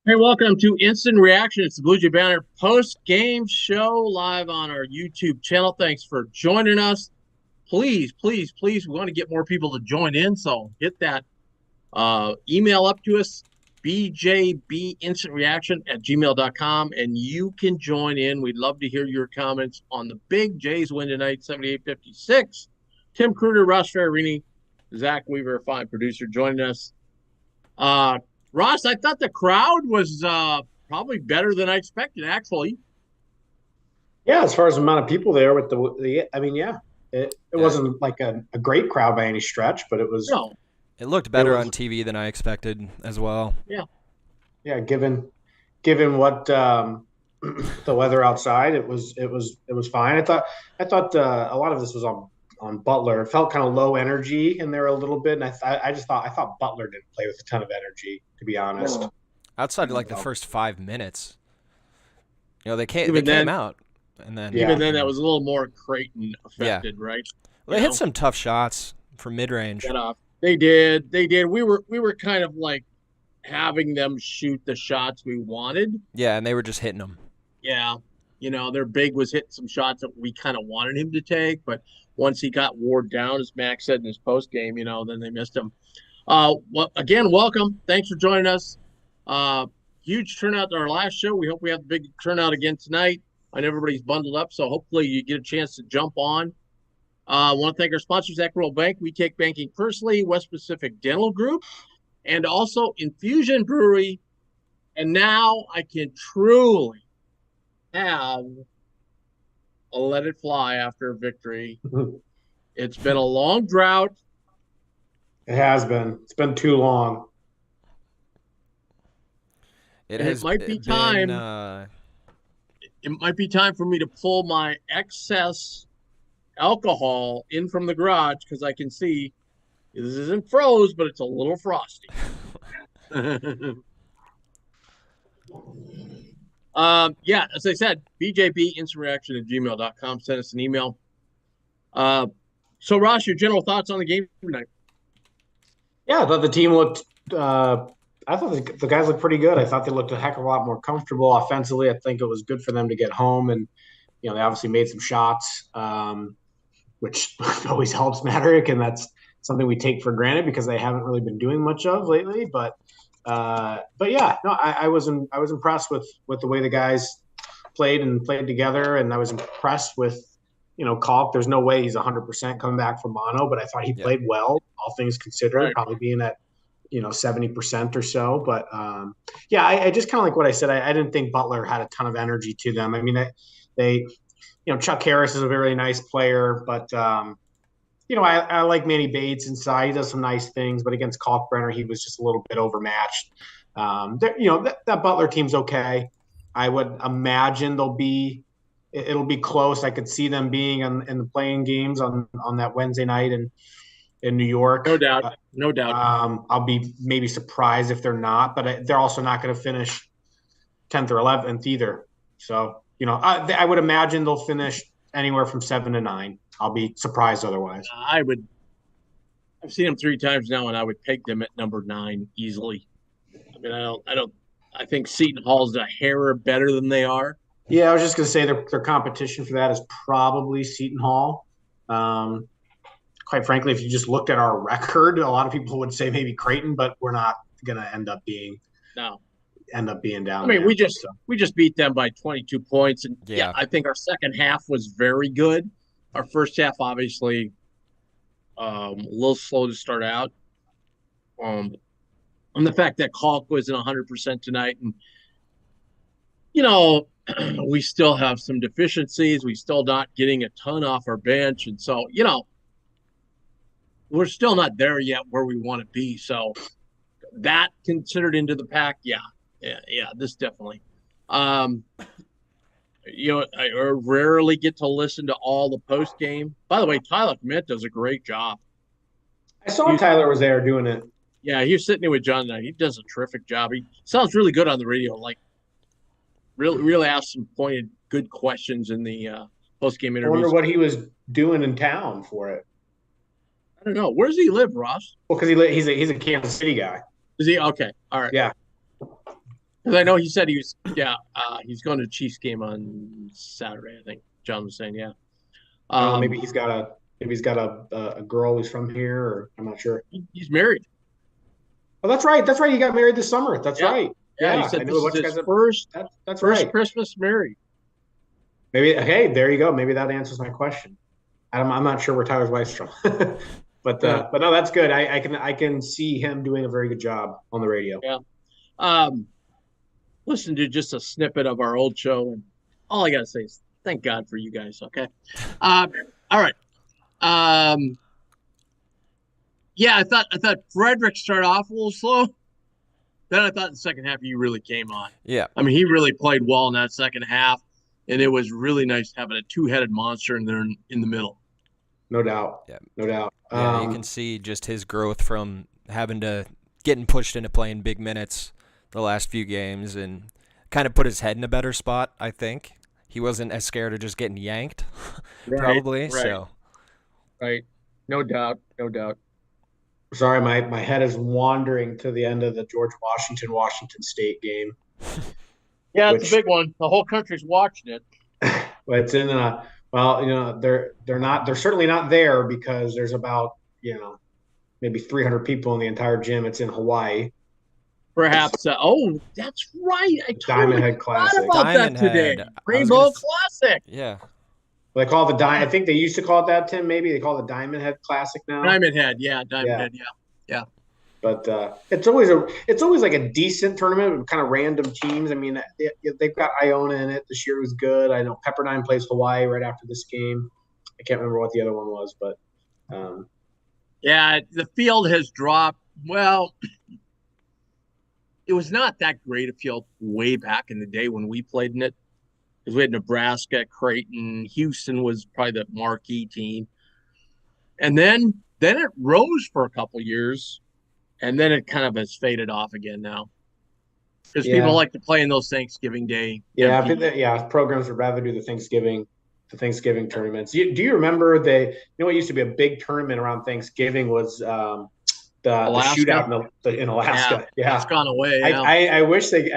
Hey, welcome to Instant Reaction. It's the Bluejay Banter post-game show live on our YouTube channel. Thanks for joining us. Please, please, please, we want to get more people to join in, so hit that email up to us, bjbinstantreaction@gmail.com, and you can join in. We'd love to hear your comments on the big Jays win tonight, 78-56. Tim Kruger, Ross Ferrarini, Zach Weaver, fine producer, joining us. Ross, I thought the crowd was probably better than I expected, actually. Yeah, as far as the amount of people there with it wasn't like a great crowd by any stretch, but it was. No, It looked It better was, on TV than I expected as well. yeah. yeah. Given what the weather outside, it was fine. I thought a lot of this was on Butler. It felt kind of low energy in there a little bit, and I thought Butler didn't play with a ton of energy, to be honest. Outside of like the first 5 minutes, they Even came then- out, and then Even then, that was a little more Creighton affected, right? they hit some tough shots from mid range. Get off. They did. We were kind of like having them shoot the shots we wanted. Yeah, and they were just hitting them. Yeah. Their big was hitting some shots that we kind of wanted him to take, but once he got wore down, as Max said in his post game, then they missed him. Again, welcome. Thanks for joining us. Huge turnout to our last show. We hope we have a big turnout again tonight. I know everybody's bundled up, so hopefully you get a chance to jump on. I want to thank our sponsors, Equitable Bank. We take banking personally, West Pacific Dental Group, and also Infusion Brewery. And now I can truly have a let it fly after a victory. It's been a long drought. It has been. It's been too long. It might be time. It might be time for me to pull my excess alcohol in from the garage because I can see this isn't froze, but it's a little frosty. As I said, bjbinstantreaction@gmail.com. Send us an email. So, Ross, your general thoughts on the game tonight? Yeah, I thought the team looked. I thought the guys looked pretty good. I thought they looked a heck of a lot more comfortable offensively. I think it was good for them to get home, and they obviously made some shots, which always helps Maderick, and that's something we take for granted because they haven't really been doing much of lately. But yeah, no, I was impressed with the way the guys played together, and I was impressed with Kalk. There's no way he's 100% coming back from mono, but I thought he played well, all things considered, right. Probably being at 70% or so. But I just kind of like what I said. I didn't think Butler had a ton of energy to them. I mean, they Chuck Harris is a very nice player, but I like Manny Bates inside. He does some nice things, but against Kalkbrenner, he was just a little bit overmatched. That Butler team's okay. I would imagine it'll be close. I could see them being in the playing games on that Wednesday night in New York. No doubt. No doubt. I'll be maybe surprised if they're not, but they're also not going to finish 10th or 11th either. So, I would imagine they'll finish anywhere from 7 to 9. I'll be surprised otherwise. I've seen them 3 times now, and I would peg them at number 9 easily. I mean, I think Seton Hall's a hair better than they are. Yeah, I was just going to say their competition for that is probably Seton Hall. Quite frankly, if you just looked at our record, a lot of people would say maybe Creighton, but we're not going to end up being down. I mean, we just beat them by 22 points, and I think our second half was very good. Our first half, obviously, a little slow to start out. And the fact that Kalk wasn't 100% tonight, and we still have some deficiencies. We still not getting a ton off our bench, and so we're still not there yet where we want to be. So that considered into the pack, this definitely. I rarely get to listen to all the post game. By the way, Tyler Kment does a great job. I saw Tyler was there doing it. Yeah, he was sitting there with John tonight. He does a terrific job. He sounds really good on the radio. Like, really asks some pointed, good questions in the post game I interviews. wonder what he was doing in town for it. I don't know. Where does he live, Ross? Well, because he's a Kansas City guy. Is he okay? All right. Yeah. Because I know he said he's going to the Chiefs game on Saturday. I think John was saying, yeah. Maybe he's got a girl who's from here, or I'm not sure. He's married. Oh, that's right. That's right. He got married this summer. That's right. Yeah, he said this is his first right. Christmas married. Maybe, hey, there you go. Maybe that answers my question. I'm not sure where Tyler's wife's from, but no, that's good. I can see him doing a very good job on the radio. Yeah. Listen to just a snippet of our old show, and all I gotta say is thank God for you guys. Okay. All right. Yeah, I thought Frederick started off a little slow. Then I thought in the second half he really came on. Yeah. I mean, he really played well in that second half, and it was really nice having a two-headed monster in there in the middle. No doubt. Yeah. No doubt. Yeah, you can see just his growth from getting pushed into playing big minutes the last few games and kind of put his head in a better spot, I think. He wasn't as scared of just getting yanked, probably. Right. So. Right. No doubt. Sorry, my head is wandering to the end of the George Washington State game. Yeah, it's a big one. The whole country's watching it. But it's in they're certainly not there because there's about maybe 300 people in the entire gym. It's in Hawaii. Perhaps. That's right. I Diamond Head Classic. About that today. Rainbow Classic. Yeah. They call it I think they used to call it that, Tim. Maybe they call it the Diamond Head Classic now. Diamond Head, yeah. Yeah. But it's always like a decent tournament with kind of random teams. I mean, they've got Iona in it. This year was good. I know Pepperdine plays Hawaii right after this game. I can't remember what the other one was, but yeah, the field has dropped. Well, it was not that great a field way back in the day when we played in it. Because we had Nebraska, Creighton, Houston was probably the marquee team. And then it rose for a couple years, and then it kind of has faded off again now. Because people like to play in those Thanksgiving Day. Yeah, programs would rather do the Thanksgiving tournaments. Do you remember what used to be a big tournament around Thanksgiving was the shootout in Alaska. Yeah, it's gone away. Yeah. I wish they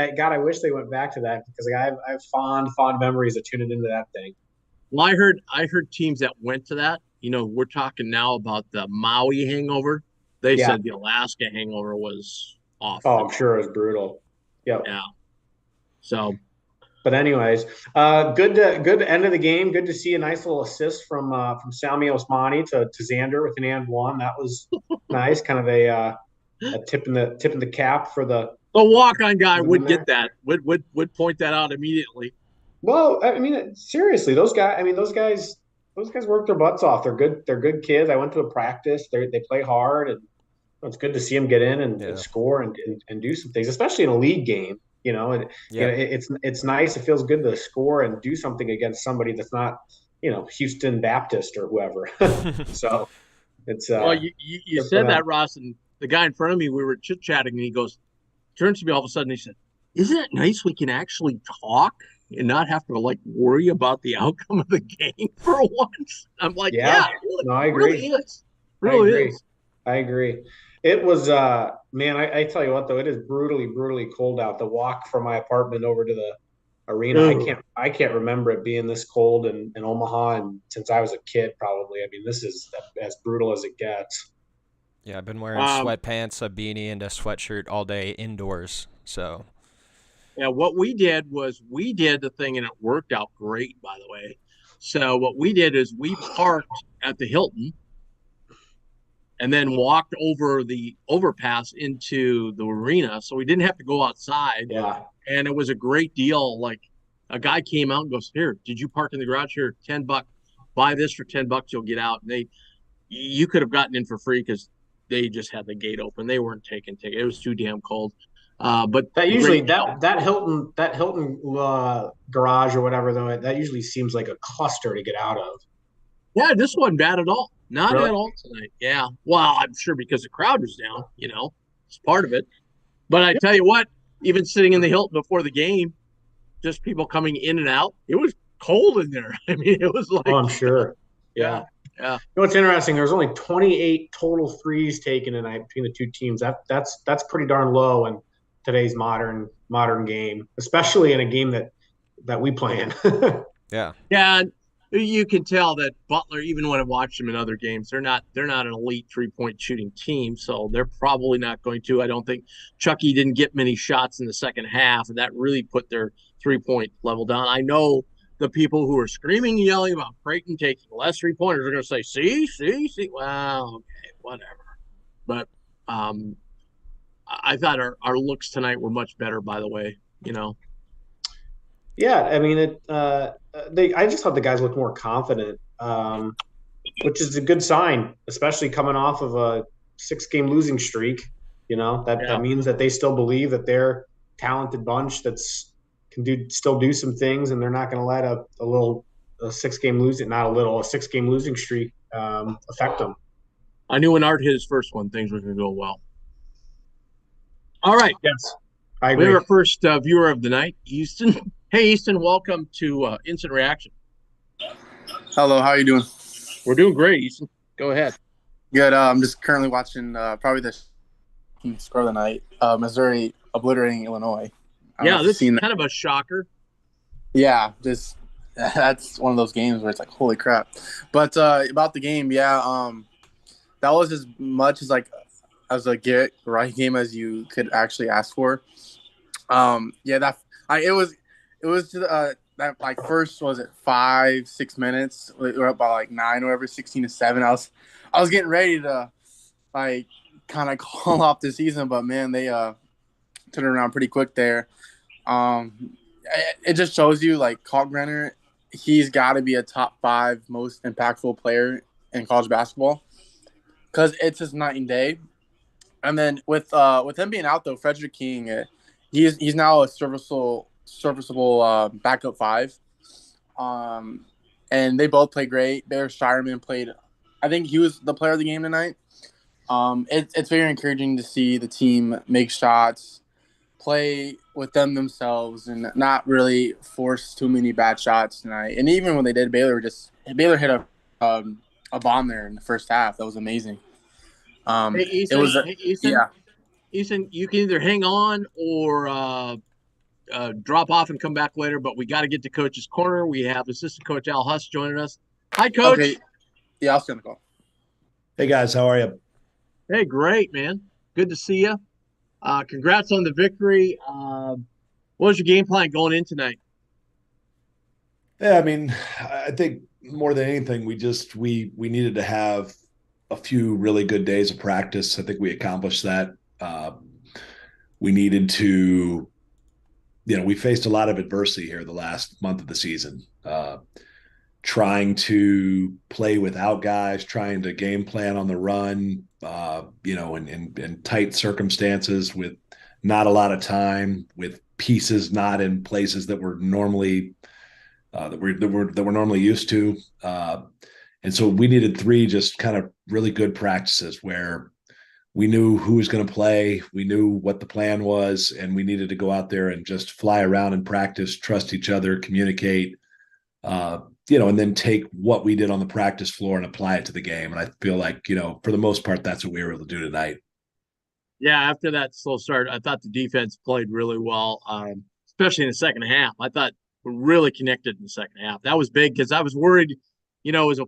went back to that because I have fond memories of tuning into that thing. Well, I heard teams that went to that. We're talking now about the Maui hangover. They said the Alaska hangover was awful. Oh, I'm sure it was brutal. Yep. Yeah. So. But anyways, good end of the game. Good to see a nice little assist from Sami Osmani to Xander with an and one. That was nice. Kind of a tip in the cap for the walk-on guy would get that. Would point that out immediately. Well, I mean, seriously, those guys work their butts off. They're good kids. I went to a practice. They play hard, and it's good to see them get in and score and do some things, especially in a league game. It's nice. It feels good to score and do something against somebody that's not, Houston Baptist or whoever. So it's well, you said that, Ross, and the guy in front of me, we were chit chatting, and he turns to me all of a sudden. He said, "Isn't it nice we can actually talk and not have to worry about the outcome of the game for once?" I'm like, yeah no, I agree. Really is. Really is. I agree. It was, man, I tell you what, though, it is brutally, brutally cold out. The walk from my apartment over to the arena, I can't remember it being this cold in Omaha, and since I was a kid, probably. I mean, this is as brutal as it gets. Yeah, I've been wearing sweatpants, a beanie, and a sweatshirt all day indoors. So. Yeah, what we did was the thing, and it worked out great, by the way. So what we did is we parked at the Hilton and then walked over the overpass into the arena. So we didn't have to go outside. Yeah. And it was a great deal. Like, a guy came out and goes, "Here, did you park in the garage? Here, $10. Buy this for $10, you'll get out." And you could have gotten in for free because they just had the gate open. They weren't taking tickets. It was too damn cold. But that usually that Hilton garage or whatever, though, that usually seems like a cluster to get out of. Yeah, this wasn't bad at all. Not really? At all tonight. Yeah. Well, I'm sure because the crowd was down, it's part of it. But I tell you what, even sitting in the Hilton before the game, just people coming in and out, it was cold in there. I mean, it was like. Oh, I'm sure. Yeah. What's interesting, there's only 28 total threes taken tonight between the two teams. That's pretty darn low in today's modern modern game, especially in a game that we play in. Yeah. Yeah, you can tell that Butler, even when I watched them in other games, they're not an elite 3-point shooting team, so they're probably not going to. I don't think Chucky didn't get many shots in the second half, and that really put their 3-point level down. I know the people who are screaming and yelling about Creighton taking less 3-pointers are going to say, see. Well, okay, whatever. But I thought our looks tonight were much better, by the way, Yeah, I mean I just thought the guys looked more confident, which is a good sign, especially coming off of a 6-game losing streak. That Yeah. means that they still believe that they're a talented bunch that's still do some things, and they're not going to let a 6-game losing, not a little, a 6-game losing streak affect them. I knew when Art hit his first one, things were going to go well. All right. Yes, I We agree. have our first viewer of the night, Easton. Hey, Easton, welcome to Instant Reaction. Hello, how are you doing? We're doing great, Easton. Go ahead. Good. I'm just currently watching probably the score of the night. Missouri obliterating Illinois. Yeah, this is kind of a shocker. Yeah, just that's one of those games where it's like, holy crap. But about the game, that was as much as a get right game as you could actually ask for. It was that like first, was it 5-6 minutes? We were up by like 9 or whatever, 16-7. I was getting ready to like kind of call off the season, but man, they turned around pretty quick there. It just shows you like Kalkbrenner, he's got to be a top 5 most impactful player in college basketball because it's just night and day. And then with him being out though, Frederick King, he's now a serviceable backup 5. And they both play great. Bear Shireman played, I think he was the player of the game tonight. It's very encouraging to see the team make shots, play with themselves, and not really force too many bad shots tonight. And even when they did, Baylor hit a bomb there in the first half. That was amazing. Hey, Easton, it was yeah. Easton, you can either hang on or drop off and come back later, but we got to get to Coach's Corner. We have assistant coach Al Huss joining us. Hi, Coach. Okay. Yeah, I'll send a call. Hey, guys. How are you? Hey, great, man. Good to see you. Congrats on the victory. What was your game plan going in tonight? Yeah, I mean, I think more than anything, we needed to have a few really good days of practice. I think we accomplished that. We needed to, we faced a lot of adversity here the last month of the season. Trying to play without guys, trying to game plan on the run, in tight circumstances with not a lot of time, with pieces not in places that we're normally that we're normally used to. And so we needed 3 just kind of really good practices where we knew who was going to play, we knew what the plan was, and we needed to go out there and just fly around and practice, trust each other, communicate, and then take what we did on the practice floor and apply it to the game. And I feel like, for the most part, that's what we were able to do tonight. Yeah, after that slow start, I thought the defense played really well, especially in the second half. I thought we really connected in the second half. That was big because I was worried, it was a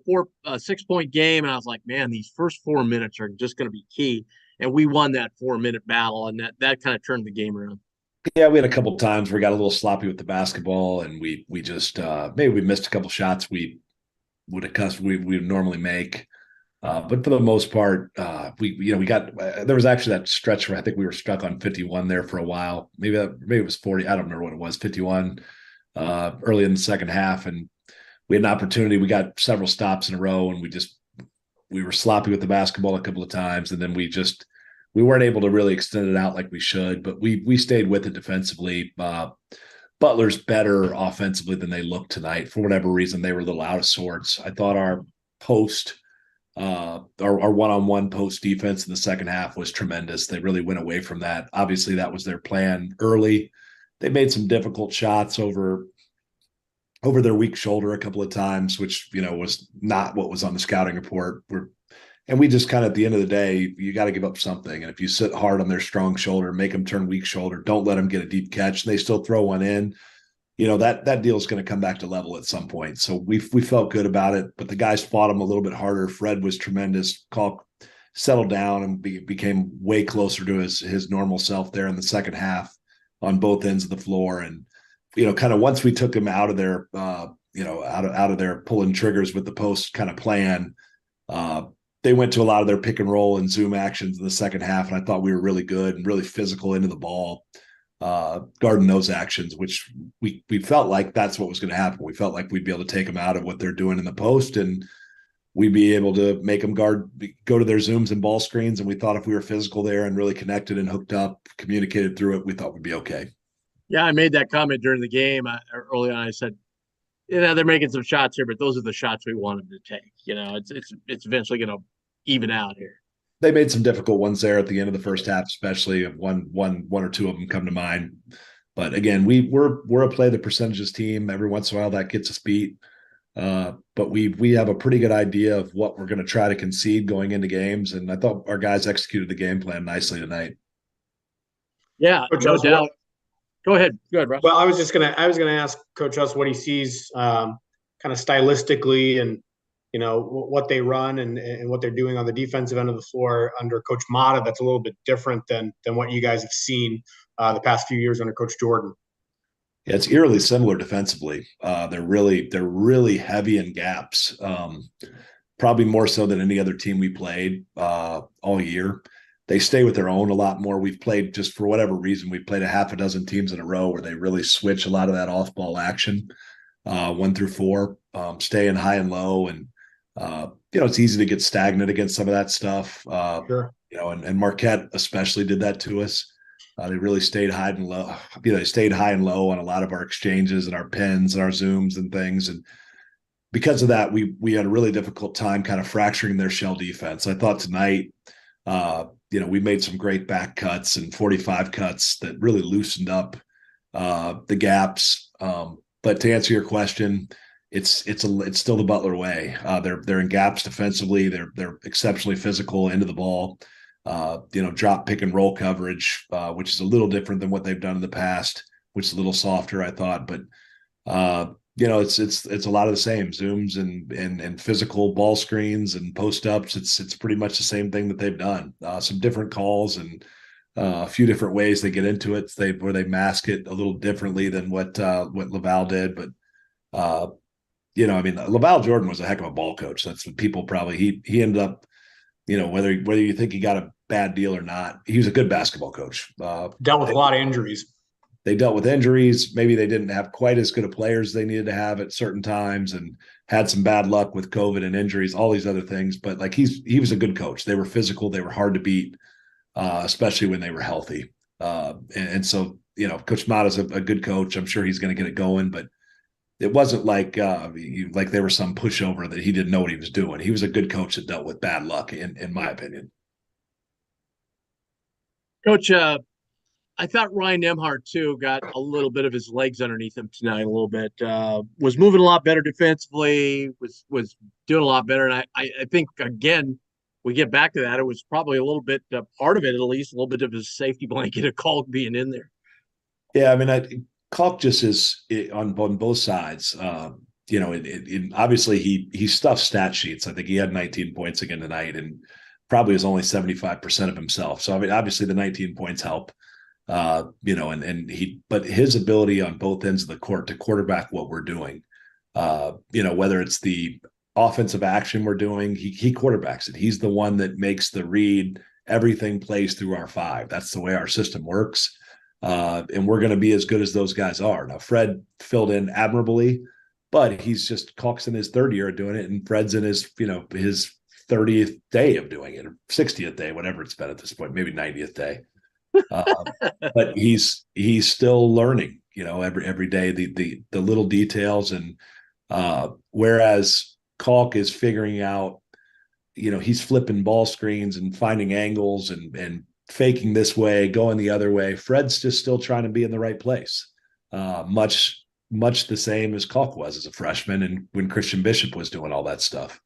6-point game, and I was like, man, these first 4 minutes are just going to be key. And we won that 4-minute battle, and that kind of turned the game around. Yeah, we had a couple of times where we got a little sloppy with the basketball, and we just maybe we missed a couple shots we would normally make. But for the most part, we got there was actually that stretch where I think we were stuck on 51 there for a while. Maybe it was 40. I don't remember what it was, 51 early in the second half, and we had an opportunity. We got several stops in a row, and we were sloppy with the basketball a couple of times, and then we weren't able to really extend it out like we should, but we stayed with it defensively. Butler's better offensively than they looked tonight. For whatever reason, they were a little out of sorts. I thought our one-on-one post defense in the second half was tremendous. They really went away from that. Obviously, that was their plan early. They made some difficult shots over their weak shoulder a couple of times, which, was not what was on the scouting report. We're And we just kind of, at the end of the day, you got to give up something. And if you sit hard on their strong shoulder, make them turn weak shoulder, don't let them get a deep catch, and they still throw one in, that deal is going to come back to level at some point. So we felt good about it, but the guys fought him a little bit harder. Fred was tremendous. Calk settled down and became way closer to his normal self there in the second half on both ends of the floor. And, kind of once we took him out of their, out of their pulling triggers with the post kind of plan, they went to a lot of their pick and roll and zoom actions in the second half. And I thought we were really good and really physical into the ball, guarding those actions, which we felt like that's what was going to happen. We felt like we'd be able to take them out of what they're doing in the post, and we'd be able to make them go to their zooms and ball screens. And we thought if we were physical there and really connected and hooked up, communicated through it, we thought we'd be okay. Yeah, I made that comment during the game early on. I said, they're making some shots here, but those are the shots we want them to take. It's eventually going to even out here. They made some difficult ones there at the end of the first half, especially one or two of them come to mind. But again, we're a play the percentages team. Every once in a while that gets us beat. But we have a pretty good idea of what we're going to try to concede going into games. And I thought our guys executed the game plan nicely tonight. Yeah, no doubt. Go ahead, Russ. Well, I was going to ask Coach Huss what he sees kind of stylistically and, what they run and what they're doing on the defensive end of the floor under Coach Mata. That's a little bit different than what you guys have seen the past few years under Coach Jordan. Yeah, it's eerily similar defensively. They're really heavy in gaps, probably more so than any other team we played all year. They stay with their own a lot more. We've played, just for whatever reason, we've played a half a dozen teams in a row where they really switch a lot of that off-ball action, 1 through 4, staying high and low. And, it's easy to get stagnant against some of that stuff. Sure. And Marquette especially did that to us. They really stayed high and low. They stayed high and low on a lot of our exchanges and our pins and our zooms and things. And because of that, we had a really difficult time kind of fracturing their shell defense. I thought tonight, we made some great back cuts and 45 cuts that really loosened up the gaps. But to answer your question, it's still the Butler way. They're in gaps defensively. They're exceptionally physical into the ball. Drop pick and roll coverage, which is a little different than what they've done in the past, which is a little softer, I thought. But it's a lot of the same zooms and physical ball screens and post ups. It's pretty much the same thing that they've done. Some different calls and a few different ways they get into it. Where they mask it a little differently than what Laval did. But Laval Jordan was a heck of a ball coach. That's what people probably he ended up. Whether you think he got a bad deal or not, he was a good basketball coach. Dealt with a lot of injuries. They dealt with injuries. Maybe they didn't have quite as good of players they needed to have at certain times, and had some bad luck with COVID and injuries, all these other things. But he was a good coach. They were physical. They were hard to beat, especially when they were healthy. So Coach Mata's a good coach. I'm sure he's going to get it going, but it wasn't like they were some pushover that he didn't know what he was doing. He was a good coach that dealt with bad luck, in my opinion. Coach, I thought Ryan Nembhard too got a little bit of his legs underneath him tonight. A little bit was moving a lot better defensively. Was doing a lot better, and I think again we get back to that. It was probably a little bit part of it, at least a little bit of his safety blanket of Calk being in there. Yeah, Calk just is on both sides. Obviously he stuffed stat sheets. I think he had 19 points again tonight, and probably is only 75% of himself. So obviously the 19 points help. But his ability on both ends of the court to quarterback what we're doing, whether it's the offensive action we're doing, he quarterbacks it. He's the one that makes the read. Everything plays through our 5. That's the way our system works. And we're going to be as good as those guys are. Now, Fred filled in admirably, but Calk's in his 3rd year of doing it, and Fred's in his 30th day of doing it, or 60th day, whatever it's been at this point, maybe 90th day. But he's still learning, every day, the little details. And whereas Calk is figuring out, he's flipping ball screens and finding angles and faking this way, going the other way. Fred's just still trying to be in the right place. Much the same as Calk was as a freshman, and when Christian Bishop was doing all that stuff.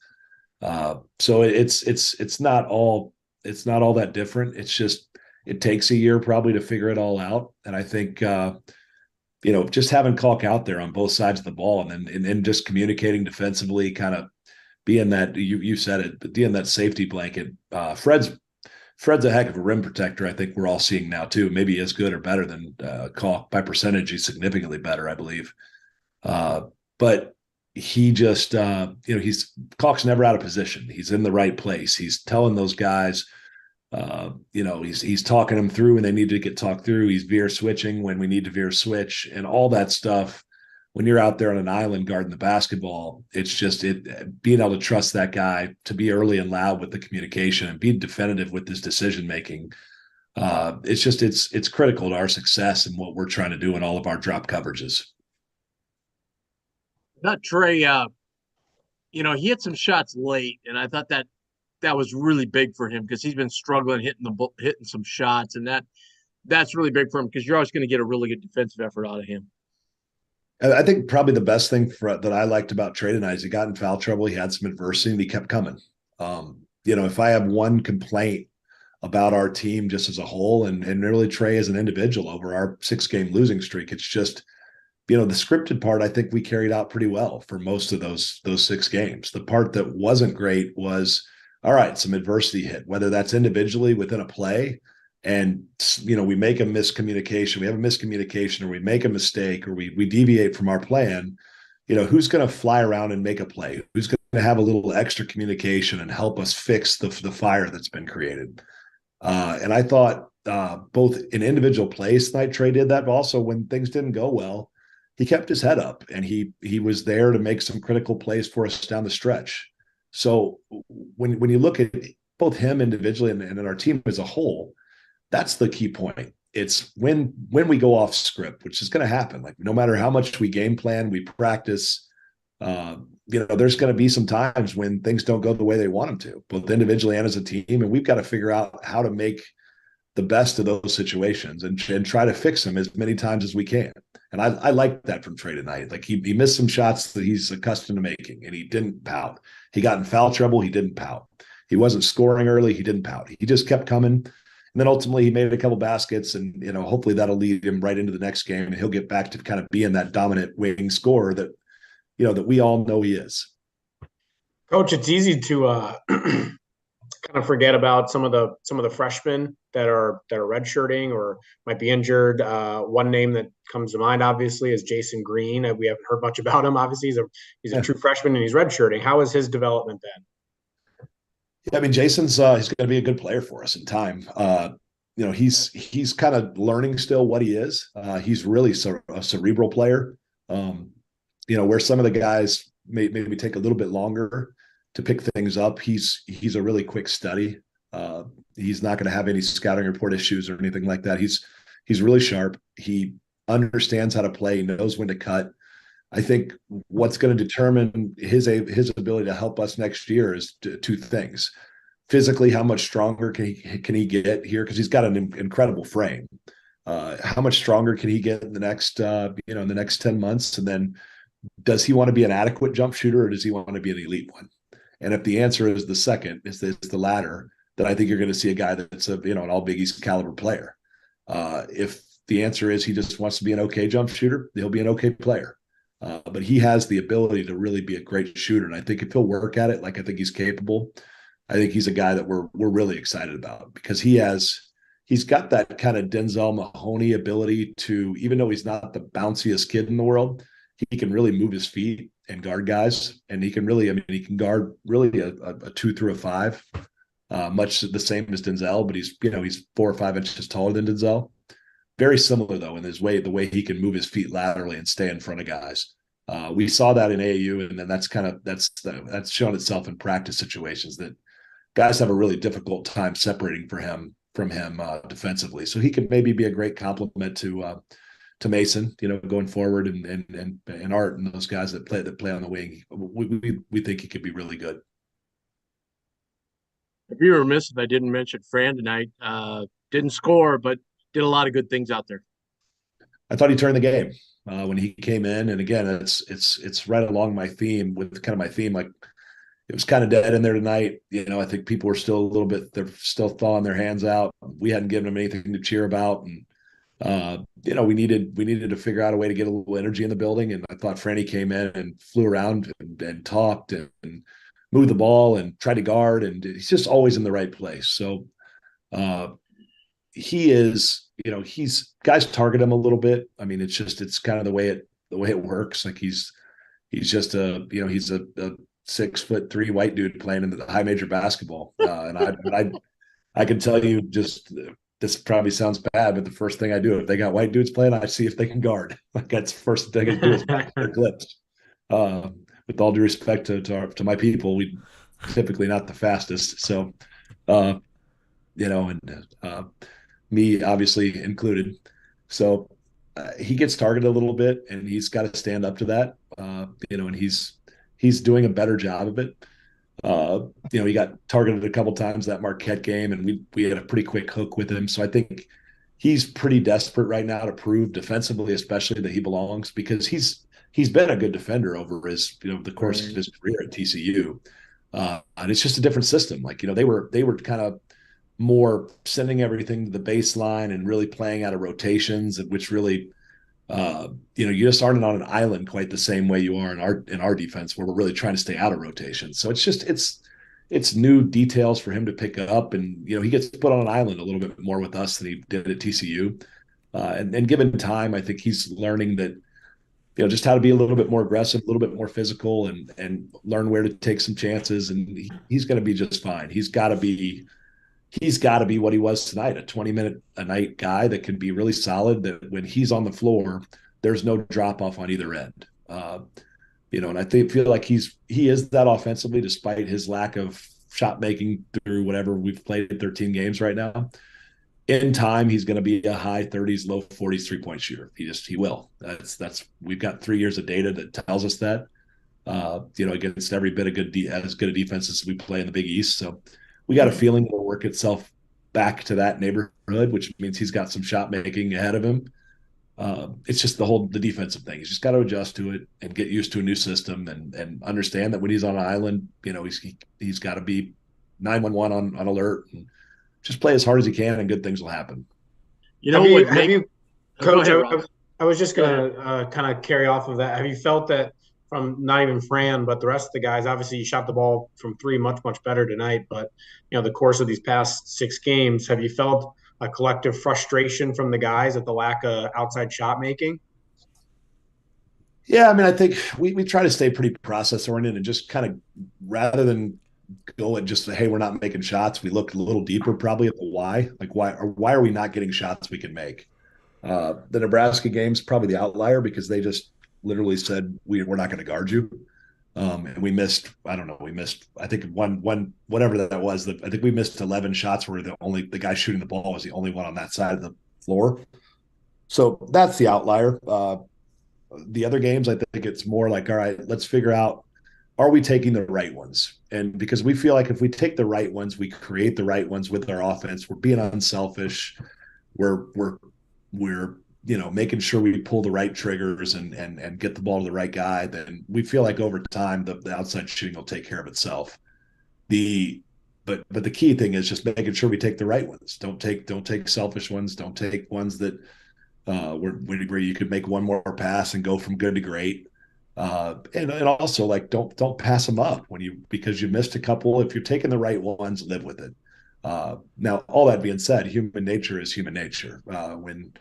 So it's not all that different. It's just it takes a year probably to figure it all out. And I think just having Calk out there on both sides of the ball and then just communicating defensively, kind of being that you said it, but being that safety blanket. Fred's a heck of a rim protector. I think we're all seeing now too. Maybe as good or better than Calk by percentage. He's significantly better, I believe. But he just, he's Calk's never out of position. He's in the right place. He's telling those guys, he's talking them through when they need to get talked through. He's veer switching when we need to veer switch and all that stuff. When you're out there on an island guarding the basketball, it's just being able to trust that guy to be early and loud with the communication and be definitive with his decision making. It's critical to our success and what we're trying to do in all of our drop coverages. Not Trey. He hit some shots late, and I thought that was really big for him because he's been struggling hitting some shots, and that's really big for him because you're always going to get a really good defensive effort out of him. I think probably the best thing that I liked about Trey tonight is he got in foul trouble. He had some adversity and he kept coming. If I have one complaint about our team just as a whole and really Trey as an individual over our 6-game losing streak, it's just, the scripted part, I think we carried out pretty well for most of those 6 games. The part that wasn't great was, all right, some adversity hit, whether that's individually within a play and, we make a miscommunication, we have a miscommunication or we make a mistake or we deviate from our plan, who's going to fly around and make a play? Who's going to have a little extra communication and help us fix the fire that's been created? And I thought both in individual plays tonight, Trey did that, but also when things didn't go well, he kept his head up and he was there to make some critical plays for us down the stretch. So when you look at both him individually and our team as a whole, that's the key point. It's when we go off script, which is going to happen. Like no matter how much we game plan, we practice, there's going to be some times when things don't go the way they want them to, both individually and as a team. And we've got to figure out how to make the best of those situations and try to fix them as many times as we can. And I like that from Trey tonight. Like he missed some shots that he's accustomed to making and he didn't pout. He got in foul trouble. He didn't pout. He wasn't scoring early. He didn't pout. He just kept coming. And then ultimately he made a couple baskets and, hopefully that'll lead him right into the next game and he'll get back to kind of being that dominant wing scorer that, that we all know he is. Coach, it's easy to kind of forget about some of the freshmen that are redshirting or might be injured. One name that comes to mind, obviously, is Jason Green. We haven't heard much about him. Obviously, he's a true freshman and he's redshirting. How is his development then? Yeah, I mean, Jason's he's going to be a good player for us in time. He's kind of learning still what he is. He's really a cerebral player. Where some of the guys maybe take a little bit longer to pick things up. He's a really quick study. He's not going to have any scouting report issues or anything like that. He's really sharp. He understands how to play. He knows when to cut. I think what's going to determine his ability to help us next year is two things. Physically, how much stronger can he get here? Because he's got an incredible frame. How much stronger can he get in the next 10 months? And then does he want to be an adequate jump shooter or does he want to be an elite one? And if the answer is the second, is the latter, then I think you're going to see a guy that's an all Big East caliber player. If the answer is he just wants to be an okay jump shooter, he'll be an okay player. But he has the ability to really be a great shooter. And I think if he'll work at it, like I think he's capable, I think he's a guy that we're really excited about because he's got that kind of Denzel Mahoney ability to, even though he's not the bounciest kid in the world, he can really move his feet and guard guys. And he can he can guard really a 2 through a 5, much the same as Denzel, but he's 4 or 5 inches taller than Denzel. Very similar though in his way, the way he can move his feet laterally and stay in front of guys. We saw that in AAU, and then that's shown itself in practice situations that guys have a really difficult time separating from him defensively. So he could maybe be a great complement to Mason, going forward, and Art and those guys that play on the wing. We think he could be really good. If you were remiss if I didn't mention Fran tonight, didn't score, but did a lot of good things out there. I thought he turned the game when he came in, and again, it's right along my theme with kind of my theme. Like it was kind of dead in there tonight. I think people were still a little bit, they're still thawing their hands out. We hadn't given them anything to cheer about. And, we needed to figure out a way to get a little energy in the building. And I thought Franni came in and flew around and talked and moved the ball and tried to guard. And he's just always in the right place. So he is, he's guys target him a little bit. I mean, it's kind of the way it works. Like he's just he's a 6'3" white dude playing in the high major basketball. I can tell you just this probably sounds bad, but the first thing I do if they got white dudes playing, I see if they can guard. Like that's the first thing I do is their clips. With all due respect to my people, we typically not the fastest. So, me obviously included. So he gets targeted a little bit, and he's got to stand up to that. And he's doing a better job of it. He got targeted a couple times that Marquette game, and we had a pretty quick hook with him. So I think he's pretty desperate right now to prove defensively, especially that he belongs, because he's been a good defender over his the course of his career at TCU, and it's just a different system. Like they were kind of more sending everything to the baseline and really playing out of rotations, which really you just aren't on an island quite the same way you are in our defense, where we're really trying to stay out of rotation. So it's new details for him to pick up, and he gets put on an island a little bit more with us than he did at TCU. And given time, I think he's learning that just how to be a little bit more aggressive, a little bit more physical, and learn where to take some chances. And he's going to be just fine. He's got to be what he was tonight, a 20-minute a night guy that can be really solid, that when he's on the floor, there's no drop off on either end. And I feel like he is that offensively, despite his lack of shot making through whatever we've played 13 games right now. In time, he's going to be a high 30s, low 40s 3-point shooter. He will. We've got 3 years of data that tells us that. Against every bit of as good a defense as we play in the Big East. So we got a feeling it'll work itself back to that neighborhood, which means he's got some shot making ahead of him. It's just the defensive thing. He's just got to adjust to it and get used to a new system and understand that when he's on an island, he's got to be 911 on alert and just play as hard as he can, and good things will happen. Coach, I was just going to kind of carry off of that. Have you felt that from not even Fran, but the rest of the guys? Obviously, you shot the ball from three much, much better tonight. But, the course of these past 6 games, have you felt a collective frustration from the guys at the lack of outside shot making? Yeah, I mean, I think we try to stay pretty process oriented and just kind of, rather than go and just say, hey, we're not making shots, we look a little deeper probably at the why. Like why are we not getting shots we can make? The Nebraska game's probably the outlier because they just literally said we're not going to guard you. And we missed, I think one whatever that was, I think we missed 11 shots where the guy shooting the ball was the only one on that side of the floor. So that's the outlier. The other games, I think it's more like, all right, let's figure out, are we taking the right ones? And because we feel like if we take the right ones, we create the right ones with our offense. We're being unselfish. We're making sure we pull the right triggers and get the ball to the right guy. Then we feel like over time the outside shooting will take care of itself. But the key thing is just making sure we take the right ones. Don't take selfish ones. Don't take ones that where you could make one more pass and go from good to great. And also, like, don't pass them up because you missed a couple. If you're taking the right ones, live with it. Now, all that being said, human nature is human nature. When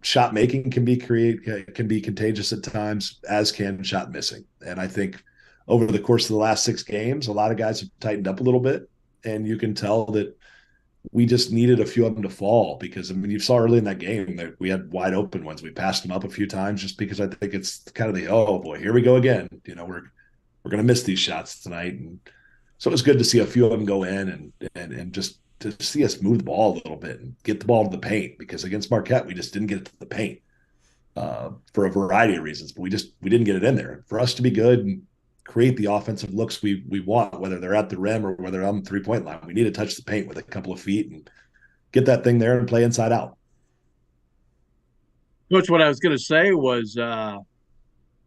shot making can be contagious at times, as can shot missing. And I think over the course of the last 6 games, a lot of guys have tightened up a little bit, and you can tell that we just needed a few of them to fall because, I mean, you saw early in that game that we had wide open ones. We passed them up a few times just because I think it's kind of oh boy, here we go again. We're going to miss these shots tonight. And so it was good to see a few of them go in and just to see us move the ball a little bit and get the ball to the paint, because against Marquette, we just didn't get it to the paint for a variety of reasons, but we didn't get it in there. For us to be good and create the offensive looks we want, whether they're at the rim or whether on the 3-point line, we need to touch the paint with a couple of feet and get that thing there and play inside out. Coach, what I was going to say was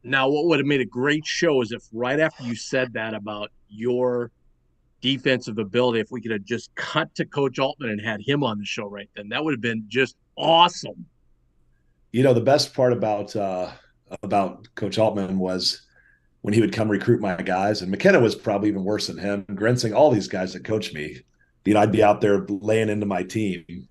Now, what would have made a great show is if right after you said that about your defensive ability, if we could have just cut to Coach Altman and had him on the show right then, that would have been just awesome. The best part about Coach Altman was when he would come recruit my guys, and McKenna was probably even worse than him. Grensing, all these guys that coached me, I'd be out there laying into my team,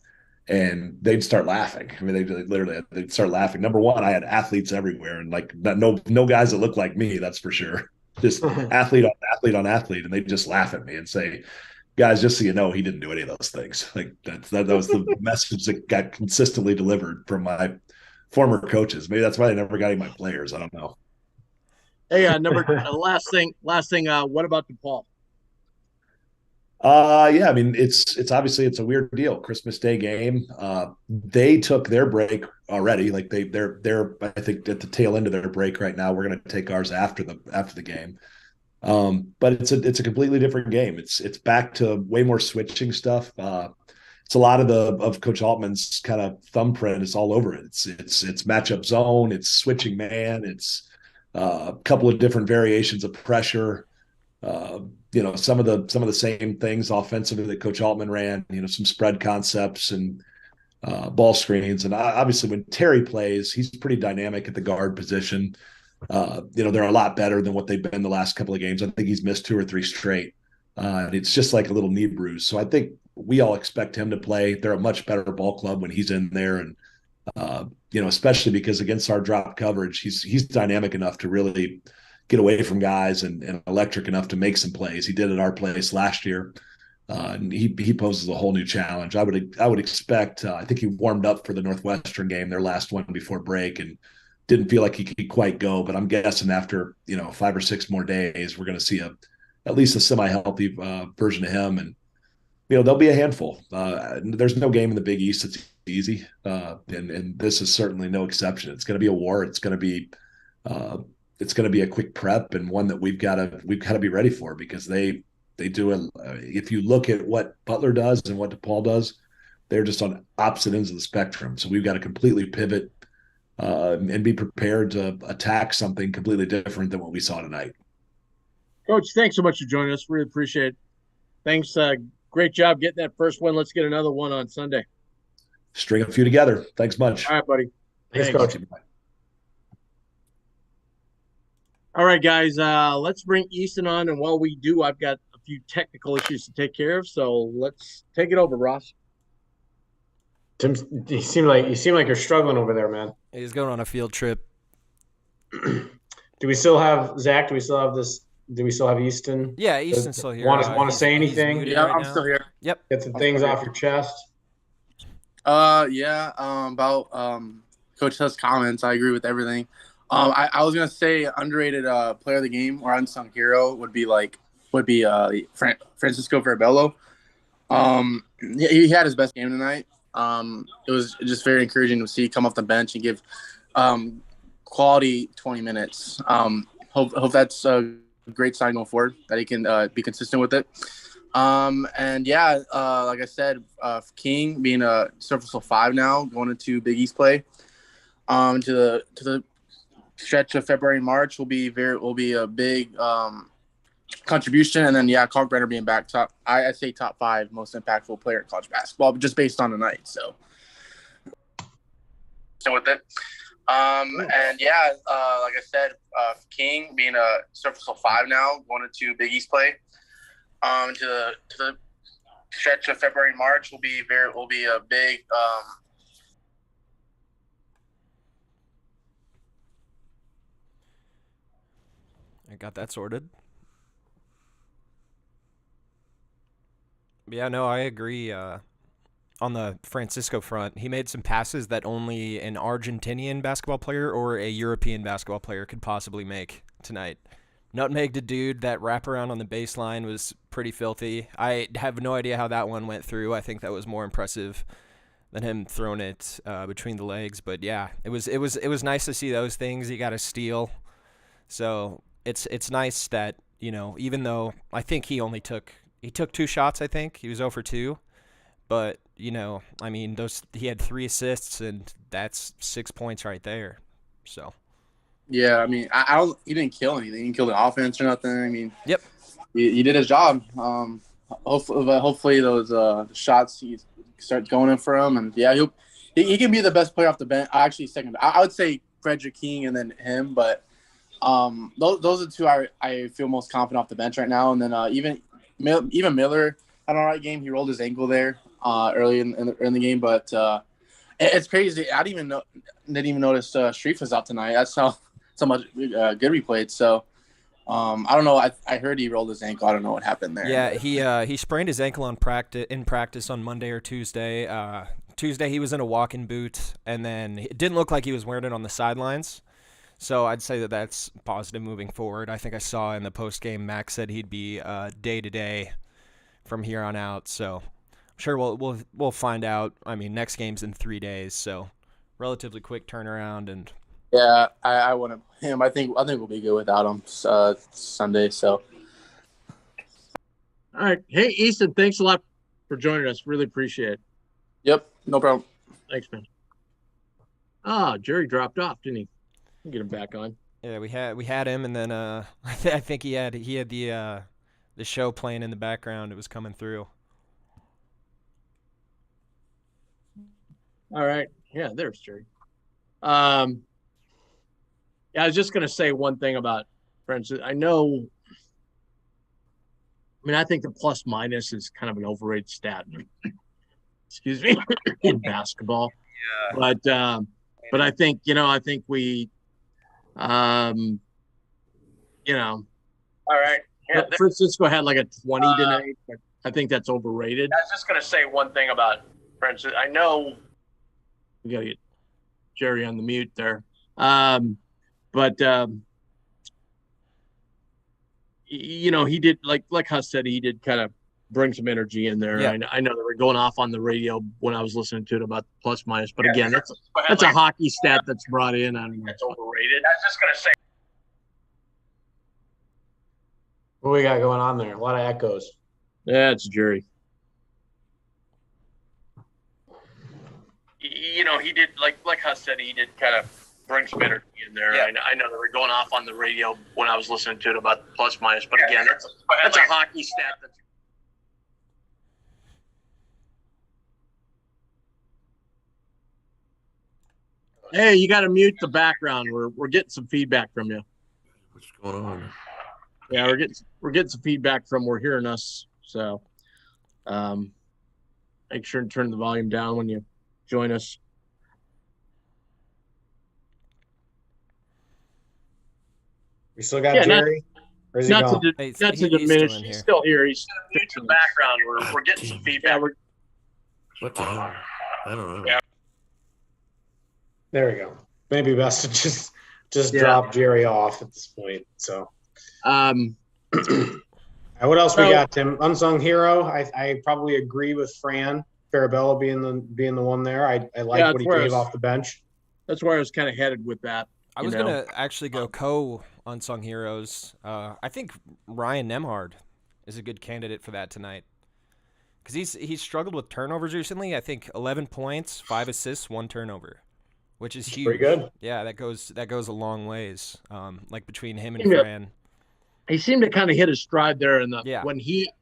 and they'd start laughing. I mean, they'd start laughing. Number one, I had athletes everywhere, and like no guys that look like me, that's for sure. Just athlete on athlete on athlete, and they'd just laugh at me and say, "Guys, just so you know, he didn't do any of those things." Like that was the message that got consistently delivered from my former coaches. Maybe that's why they never got any of my players. I don't know. Hey, last thing. What about DePaul? Yeah, I mean, it's obviously it's a weird deal. Christmas Day game. They took their break already. Like they're I think at the tail end of their break right now. We're going to take ours after the game. But it's a completely different game. It's back to way more switching stuff. It's a lot of Coach Altman's kind of thumbprint. It's all over it. It's matchup zone. It's switching man. It's a couple of different variations of pressure. Some of the same things offensively that Coach Altman ran. Some spread concepts and ball screens. And obviously, when Terry plays, he's pretty dynamic at the guard position. They're a lot better than what they've been the last couple of games. I think he's missed 2 or 3 straight. And it's just like a little knee bruise. So I think we all expect him to play. They're a much better ball club when he's in there. And, especially because against our drop coverage, he's dynamic enough to really get away from guys and electric enough to make some plays. He did at our place last year. And he poses a whole new challenge. I would expect, I think he warmed up for the Northwestern game, their last one before break, and didn't feel like he could quite go, but I'm guessing after 5 or 6 more days, we're going to see at least a semi-healthy version of him, and they'll be a handful. There's no game in the Big East that's easy, and this is certainly no exception. It's going to be a war. It's going to be a quick prep, and one that we've got to be ready for, because they do if you look at what Butler does and what DePaul does, they're just on opposite ends of the spectrum. So we've got to completely pivot. And be prepared to attack something completely different than what we saw tonight. Coach, thanks so much for joining us. Really appreciate it. Thanks. Great job getting that first win. Let's get another one on Sunday. String a few together. Thanks much. All right, buddy. Thanks, Coach. All right, guys. Let's bring Easton on. And while we do, I've got a few technical issues to take care of. So let's take it over, Ross. Tim, you seem like you're struggling over there, man. He's going on a field trip. Do we still have Zach? Do we still have this? Do we still have Easton? Yeah, Easton's still here. Want to say anything? Yeah, right I'm now. still here. Yep. Get some things off your chest. About Coach Huss's comments. I agree with everything. I was gonna say underrated player of the game or unsung hero would be Francisco Farabello. He had his best game tonight. It was just very encouraging to see come off the bench and give quality 20 minutes. Hope that's a great sign going forward, that he can be consistent with it. Like I said, King being a Surface 5 now, going into Big East play, to the stretch of February and March will be a big contribution. And then Kalkbrenner being back I say top 5 most impactful player in college basketball, just based on the night. So with it. Like I said, King being a Surface 5 now, going into Big East play, to the stretch of February and March will be a big I got that sorted. Yeah, no, I agree. On the Francisco front, he made some passes that only an Argentinian basketball player or a European basketball player could possibly make tonight. Nutmegged a dude. That wraparound on the baseline was pretty filthy. I have no idea how that one went through. I think that was more impressive than him throwing it between the legs. But yeah, it was nice to see those things. He got a steal, so it's nice that, even though I think he took 2 shots. I think he was 0 for 2. But, he had 3 assists, and that's 6 points right there. So, Yeah, I mean, I don't. He didn't kill anything. He didn't kill the offense or nothing. I mean, Yep. he did his job. Hopefully those shots he start going in for him, and yeah, he can be the best player off the bench. Actually, second. I would say Frederick King and then him, but those are two I feel most confident off the bench right now. And then even Miller had an alright game. He rolled his ankle there early in the game, but it's crazy. I didn't even notice Streif was out tonight. That's how much good we played. So I don't know. I heard he rolled his ankle. I don't know what happened there. Yeah, he sprained his ankle in practice on Monday or Tuesday. Tuesday he was in a walking boot, and then it didn't look like he was wearing it on the sidelines. So I'd say that that's positive moving forward. I think I saw in the post game Max said he'd be day to day from here on out. So I'm sure we'll find out. I mean, next game's in 3 days, so relatively quick turnaround. And yeah, I want him. I think we'll be good without him Sunday. So all right, hey Easton, thanks a lot for joining us. Really appreciate it. Yep, no problem. Thanks, man. Jerry dropped off, didn't he? We'll get him back on. Yeah, we had him, and then I think he had the show playing in the background. It was coming through. All right, yeah, there's Jerry. Yeah, I was just gonna say one thing about French. I think the plus minus is kind of an overrated stat. Excuse me, in basketball. Yeah. But I think we. All right. Yeah, Francisco had like a 20 tonight, but I think that's overrated. I was just gonna say one thing about French. I know we gotta get Jerry on the mute there. He did like Huss said, he did kind of bring some energy in there. Yeah. I know they were going off on the radio when I was listening to it about the plus minus, but again, that's a hockey stat that's brought in. I don't know. That's overrated. I was just gonna say. What we got going on there? A lot of echoes. Yeah, it's Jerry. He did like Huss said, he did kind of bring some energy in there. Yeah. I know they were going off on the radio when I was listening to it about the plus minus, but again, that's a hockey stat that's. Hey, you got to mute the background. We're getting some feedback from you. What's going on? Yeah, we're getting some feedback from. We're hearing us, so make sure to turn the volume down when you join us. We still got Jerry. Where's he not going? to diminish. He's still here. He's mute the background. We're getting some feedback. What the hell? I don't know. Yeah. There we go. Maybe best to just drop Jerry off at this point. So, what else we got, Tim? Unsung hero. I probably agree with Fran Farabella being the one there. I like what he gave off the bench. That's where I was kind of headed with that. I was gonna actually go unsung heroes. I think Ryan Nemhard is a good candidate for that tonight because he's struggled with turnovers recently. I think 11 points, 5 assists, 1 turnover. Which is huge. Pretty good. Yeah, that goes a long ways. Like between him and Fran. He seemed to kind of hit his stride there when he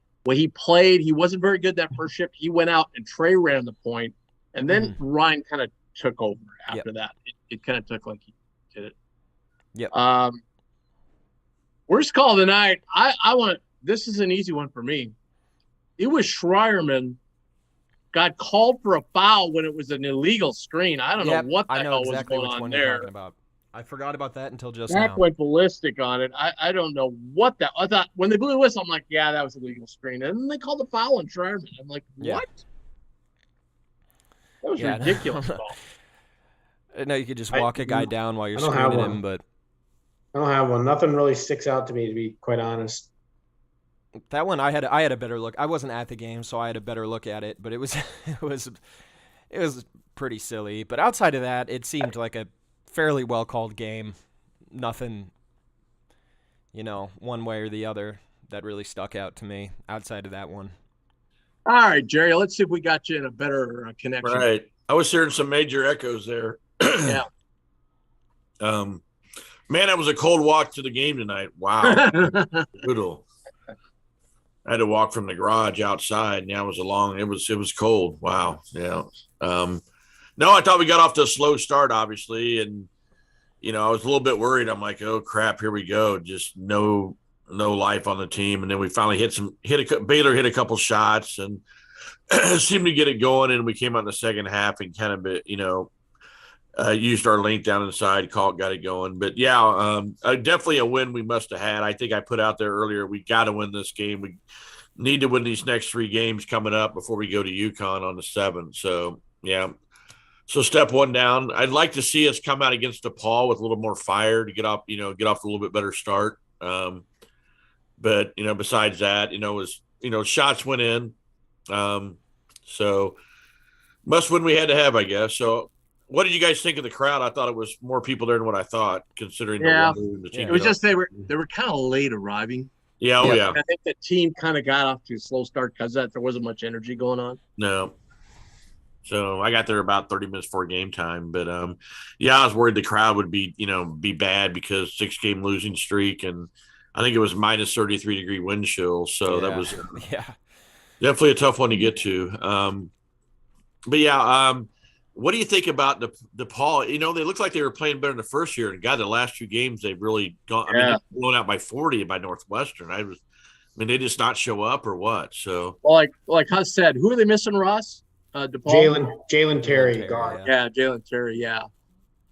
played, he wasn't very good that first shift. He went out and Trey ran the point, and then Ryan kind of took over after that. It kind of took like he did it. Yep. Worst call of the night. This is an easy one for me. It was Schreierman. Got called for a foul when it was an illegal screen. I don't know what the hell exactly was going on you're there. talking about. I forgot about that until just Zach now. went ballistic on it. I don't know what that. I thought when they blew the whistle, I'm like, yeah, that was a legal screen. And then they called the foul on Schreierman. I'm like, what? That was ridiculous. No, you could just walk a guy down while you're screening him, but I don't have one. Nothing really sticks out to me, to be quite honest. That one I had a better look. I wasn't at the game, so I had a better look at it, but it was pretty silly. But outside of that, it seemed like a fairly well called game. Nothing, one way or the other that really stuck out to me outside of that one. All right, Jerry, let's see if we got you in a better connection. Right. I was hearing some major echoes there. Yeah. Man, that was a cold walk to the game tonight. Wow. Brutal. I had to walk from the garage outside, and that was it was cold. Wow. Yeah. No, I thought we got off to a slow start, obviously. And, I was a little bit worried. I'm like, oh crap, here we go. Just no life on the team. And then we finally Baylor hit a couple shots and seemed to get it going. And we came out in the second half and kind of, used our length down inside, got it going. But yeah, definitely a win we must have had. I think I put out there earlier, we got to win this game. We need to win these next 3 games coming up before we go to UConn on the 7th. So yeah. So step one down. I'd like to see us come out against DePaul with a little more fire to get off a little bit better start. But besides that, shots went in. So must win we had to have, I guess. So what did you guys think of the crowd? I thought it was more people there than what I thought, considering the team. It was just they were kind of late arriving. Yeah, yeah. I think the team kind of got off to a slow start because there wasn't much energy going on. No. So I got there about 30 minutes before game time. But, I was worried the crowd would be bad because 6-game losing streak. And I think it was minus 33-degree wind chill. So that was definitely a tough one to get to. What do you think about DePaul? They looked like they were playing better in the first year. And, God, the last 2 games they've really gone – they're blown out by 40 by Northwestern. They just not show up or what? So, well, like Huss said, who are they missing, Ross? DePaul? Jalen Terry, guard. Yeah, Jalen Terry, yeah.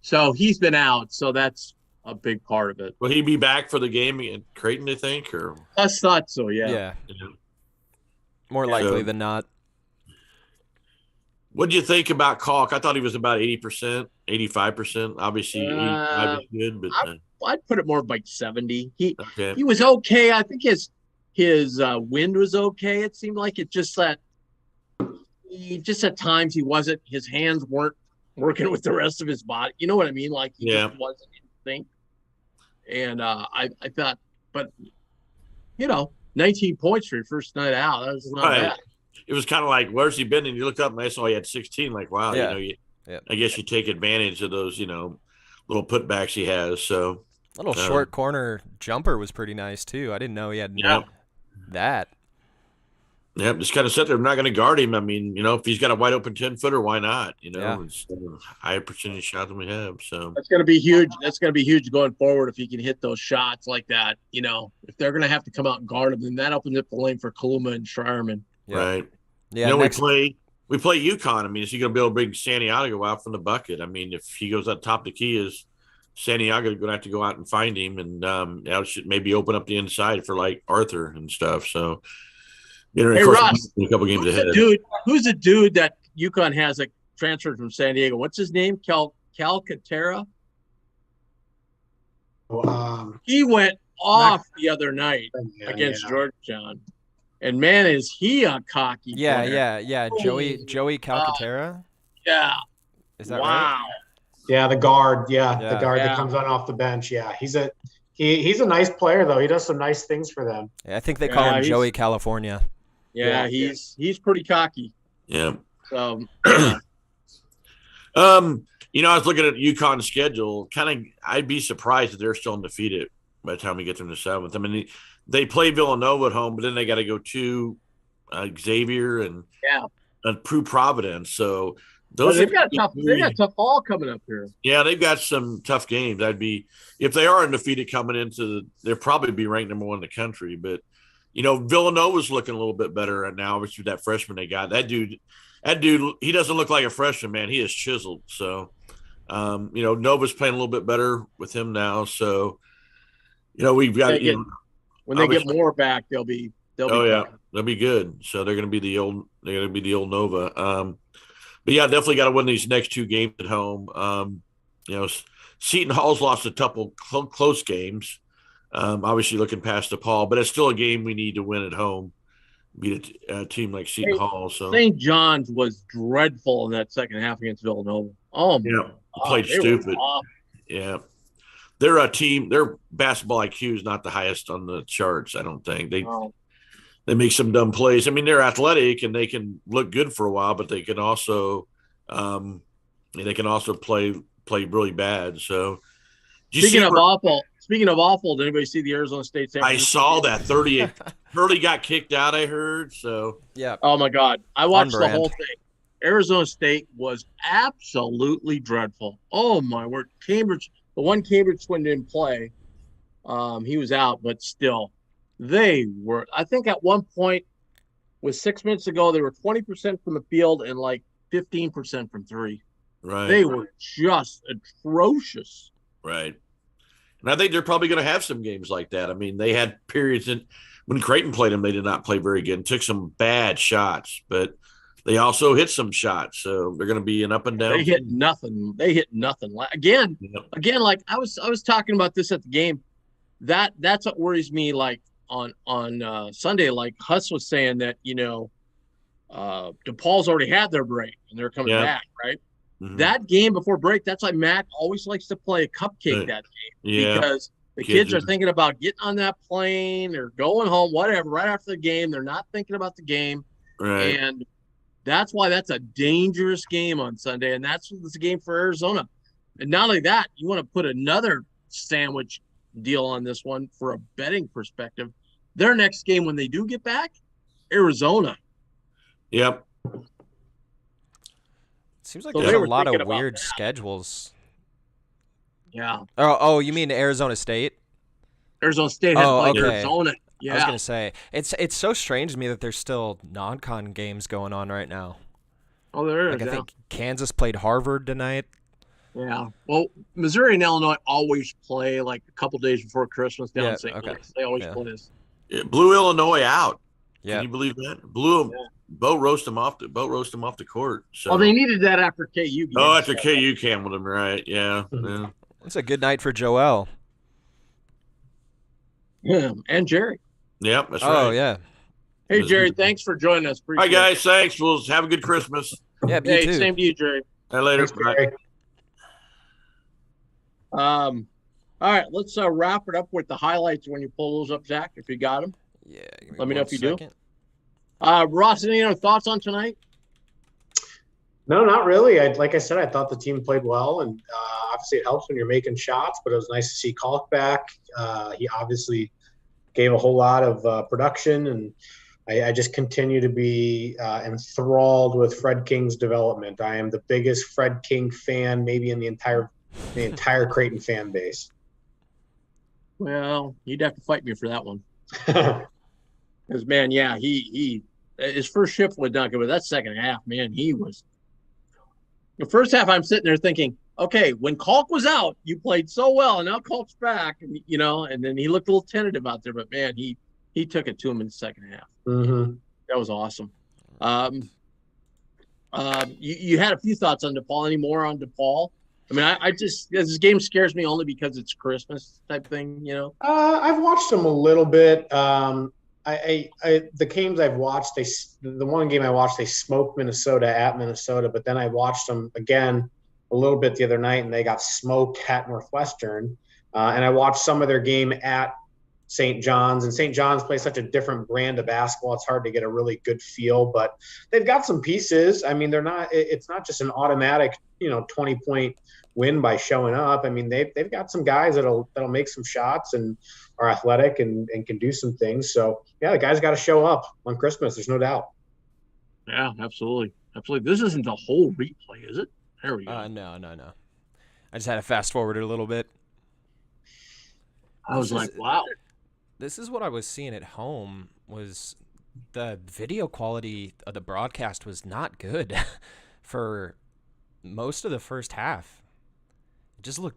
So he's been out, so that's a big part of it. Will he be back for the game in Creighton, I think? Or I thought so, yeah. Yeah. More likely than not. What do you think about Kalk? I thought he was about 80%, 85%. Obviously, he was good, but I'd put it more like 70. He was okay. I think his wind was okay. It seemed like it just that just at times his hands weren't working with the rest of his body. You know what I mean? Like he just wasn't in sync. And I thought, but 19 points for your first night out. That was not bad. It was kind of like, where's he been? And you looked up and I saw he had 16. Like, wow, I guess you take advantage of those, little putbacks he has. So little short corner jumper was pretty nice too. I didn't know he had that. Yeah, just kind of sit there. I'm not going to guard him. I mean, if he's got a wide open 10-footer, why not? It's a higher percentage shot than we have. So that's going to be huge. That's going to be huge going forward if he can hit those shots like that. If they're going to have to come out and guard him, then that opens up the lane for Kaluma and Sharman. Yeah. Right. Yeah. We play UConn. I mean, is he going to be able to bring Santiago out from the bucket? I mean, if he goes up top, the key is Santiago going to have to go out and find him, and that should maybe open up the inside for like Arthur and stuff. So. Hey, Ross, a couple games ahead. Who's the dude that UConn has that transferred from San Diego? What's his name? Calcaterra? He went off the other night against Georgetown. And, man, is he a cocky player. Yeah. Joey Calcaterra? Yeah. Is that right? Yeah, the guard. The guard that comes on off the bench. Yeah, he's a nice player, though. He does some nice things for them. Yeah, I think they call him Joey California. Yeah, he's pretty cocky. Yeah. So, I was looking at UConn's schedule. I'd be surprised if they're still undefeated by the time we get them to 7th. I mean, they play Villanova at home, but then they got to go to Xavier and Prue Providence. So they've got tough haul coming up here. Yeah, they've got some tough games. If they are undefeated coming they'll probably be ranked number 1 in the country, but. Villanova's looking a little bit better now, obviously, with that freshman they got. That dude, he doesn't look like a freshman, man. He is chiseled. So, Nova's playing a little bit better with him now. So, we've got when they get more back, they'll be they'll be good. So they're going to be the old Nova. But yeah, definitely got to win these next 2 games at home. Seton Hall's lost a couple close games. Obviously looking past DePaul, but it's still a game we need to win at home. Beat a team like Seton Hall. So St. John's was dreadful in that second half against Villanova. Oh, yeah, played stupid. Yeah, they're a team. Their basketball IQ is not the highest on the charts. I don't think they make some dumb plays. I mean, they're athletic and they can look good for a while, but they can also play really bad. So. Speaking of awful, did anybody see the Arizona State? I saw that 38. Hurley got kicked out. I heard so. Yeah. Oh my God, I watched the brand. whole thing. Arizona State was absolutely dreadful. Oh my word, Cambridge. The one Cambridge twin didn't play. He was out, but still, they were. I think at one point, with 6 minutes to go, they were 20% from the field and like 15% from three. Right. They were just atrocious. Right. And I think they're probably going to have some games like that. I mean, they had periods when Creighton played them, they did not play very good and took some bad shots, but they also hit some shots. So they're going to be an up and down. They hit nothing. Again, like I was talking about this at the game. That's what worries me. Like on Sunday, like Huss was saying that, DePaul's already had their break and they're coming back, right? Mm-hmm. That game before break, that's why Mac always likes to play a cupcake that game because the kids are thinking about getting on that plane or going home, whatever, right after the game. They're not thinking about the game. Right. And that's why that's a dangerous game on Sunday. And that's a game for Arizona. And not only that, you want to put another sandwich deal on this one for a betting perspective. Their next game when they do get back, Arizona. Yep. Seems like there's a lot of weird schedules. Yeah. Oh, you mean Arizona State? Arizona State has played Arizona. Yeah. I was gonna say it's so strange to me that there's still non-con games going on right now. Oh, there is. I think Kansas played Harvard tonight. Yeah. Well, Missouri and Illinois always play like a couple days before Christmas down in St. Louis. They always play this. It blew Illinois out. Yeah. Can you believe that? Blew them. Yeah. Boat roast them off the court. So. Well, they needed that after KU. After KU came with them, right? Yeah. Yeah. It's a good night for Joel. Yeah, and Jerry. Yep, that's right. Oh yeah. Hey Jerry, thanks for joining us. All right, guys. Thanks. We'll have a good Christmas. Yeah, you too. Same to you, Jerry. Later. Thanks, all right, let's wrap it up with the highlights when you pull those up, Zach, if you got them. Yeah. Let me know if you do. Ross, any other thoughts on tonight? No, not really. Like I said, I thought the team played well, and obviously it helps when you're making shots, but it was nice to see Kalk back. He obviously gave a whole lot of production, and I just continue to be enthralled with Fred King's development. I am the biggest Fred King fan maybe in the entire Creighton fan base. Well, you'd have to fight me for that one. Because, man, yeah, he his first shift was not good, but that second half, man, he was – the first half I'm sitting there thinking, okay, when Kalk was out, you played so well, and now Kalk's back, and and then he looked a little tentative out there, but, man, he took it to him in the second half. Mm-hmm. That was awesome. You had a few thoughts on DePaul. Any more on DePaul? I mean, I just this game scares me only because it's Christmas type thing, I've watched them a little bit. The games I've watched, the one game I watched, they smoked Minnesota at Minnesota, but then I watched them again a little bit the other night, and they got smoked at Northwestern. And I watched some of their game at St. John's, and St. John's plays such a different brand of basketball. It's hard to get a really good feel, but they've got some pieces. I mean, it's not just an automatic, 20-point win by showing up. I mean, they've got some guys that'll make some shots and are athletic and can do some things. So yeah, the guys got to show up on Christmas. There's no doubt. Yeah, absolutely. Absolutely. This isn't the whole replay, is it? There we go. No. I just had to fast forward it a little bit. I was like, wow. This is what I was seeing at home was the video quality of the broadcast was not good for most of the first half.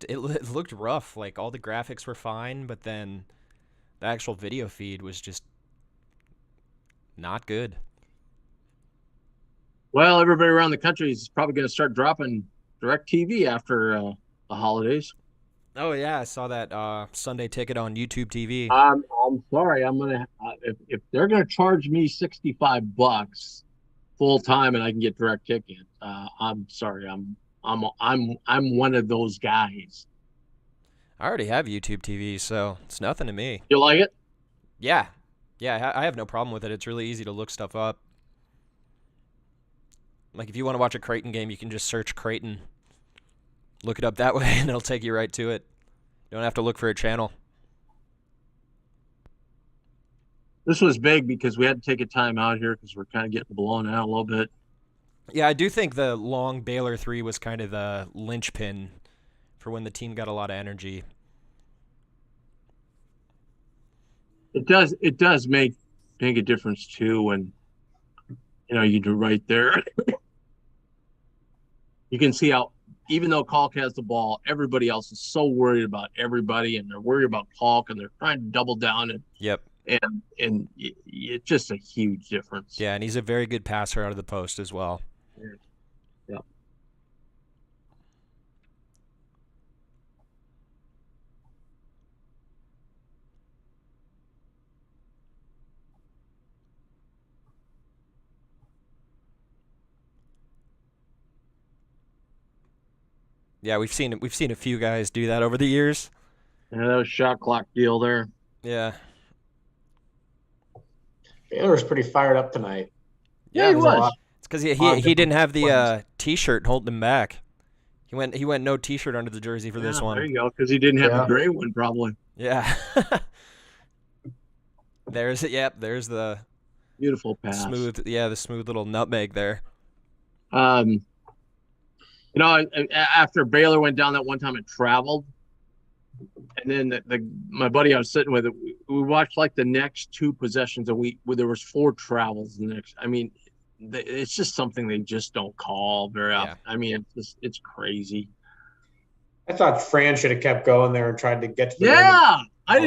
It looked rough. Like all the graphics were fine, but then the actual video feed was just not good. Well, everybody around the country is probably going to start dropping DirecTV after the holidays. Oh yeah, I saw that Sunday ticket on YouTube TV. I'm sorry. I'm gonna if they're gonna charge me $65 full time and I can get direct ticket. I'm sorry. I'm one of those guys. I already have YouTube TV, so it's nothing to me. You like it? Yeah. I have no problem with it. It's really easy to look stuff up. Like if you want to watch a Creighton game, you can just search Creighton. Look it up that way, and it'll take you right to it. Don't have to look for a channel. This was big because we had to take a time out here because we're kind of getting blown out a little bit. Yeah, I do think the long Baylor 3 was kind of the linchpin for when the team got a lot of energy. It does make a difference too when you do right there. You can see how even though Kalk has the ball, everybody else is so worried about everybody, and they're worried about Kalk, and they're trying to double down. And it's just a huge difference. Yeah, and he's a very good passer out of the post as well. Yeah. Yeah, we've seen a few guys do that over the years. Yeah, that was shot clock deal there. Yeah. Baylor was pretty fired up tonight. Yeah, he was. It's because he didn't have the T-shirt holding him back. He went no T-shirt under the jersey for this one. There you go, because he didn't have the gray one probably. Yeah. There's it. Yep. There's the beautiful pass. The smooth little nutmeg there. After Baylor went down that one time and traveled, and then my buddy I was sitting with, we watched like the next two possessions, and there was 4 travels the next. I mean, it's just something they just don't call very often. I mean, it's crazy. I thought Fran should have kept going there and tried to get to the rim. I